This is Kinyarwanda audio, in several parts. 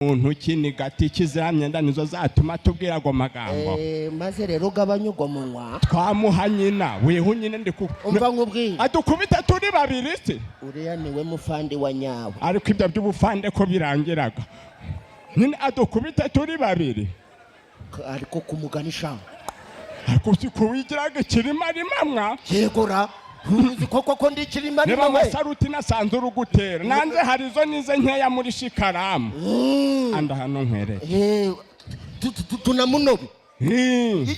umuntu kinigati kiziramyenda nizo zatuma tubwira go magambo maze rero gabanyugo munwa twamuhanyina weho nyine ndiku umva nkubwira adukubita turi babiri se uriya niwe mufande wa nyawe ariko ibyo by'ubufande ko birangiraga nyine adukubita turi babiri ariko kumuganisha ariko sikuwigiraga kirima rimamwa yegora uzi koko ndi kirima niba masaruti nasanze urugutera nanze harizo nize nkeya muri shikaramu anda hano nkwere tunamunobe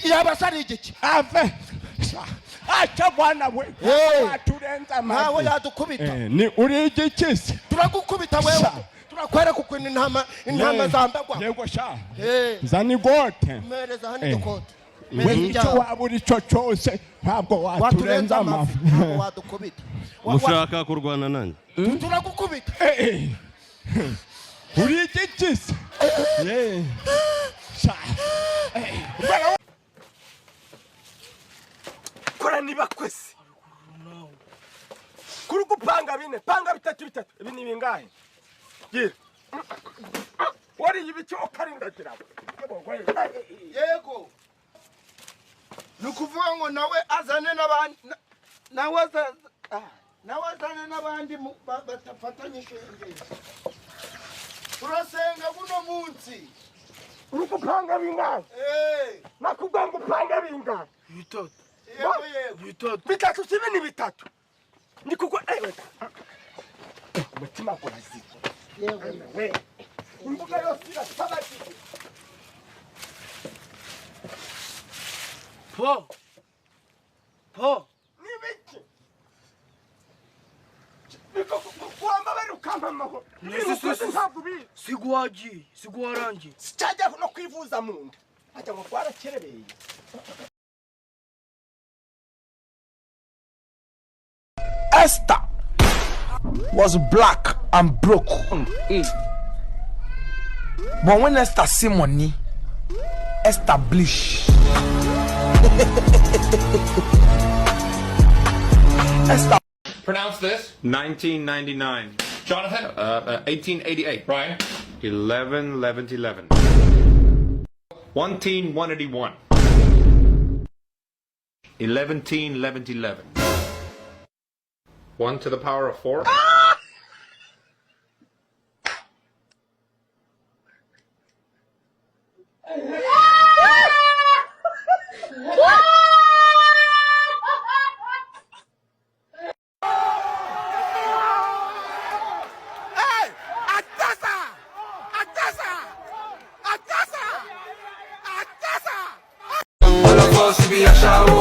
yabasari igiki ave acha bwana we aturenza amawe yadukubita ni uri igikisi turagukubita wewe turakwera kukwina intama zambagwa yego sha zani gote mereza hani gote icyo wabura icyo cyose ntabwo waturenza amafu wadukubita mushaka kurwana nanjye turagukubita uri igikisi kora niba kwese kuri gupanga bine panga bitatu ibi ni bingahe gira wari ibiki okarindagira yego nukuvuga ngo nawe azane n'abandi nawe azane n'abandi batafatanye shenge turasenga buno munsi uri gupanga bingahe nakubwira ngo upanga bingahe bitatu bitatu sibi ni bitatu ni kuko umutima gurazi yewe imbuga yose irasabagije po nibiki biko kuamba barukamba maho ntabwo bi sigwarangi sicajya no kwivuza munda ajya ngo kwarakerebeye Esther was black and broke. But when Esther see money, Esther bleach. Esther. Pronounce this. 1999. Jonathan? 1888. Brian? 11. 181. 11. 1 to the power of 4. All of us be a shower.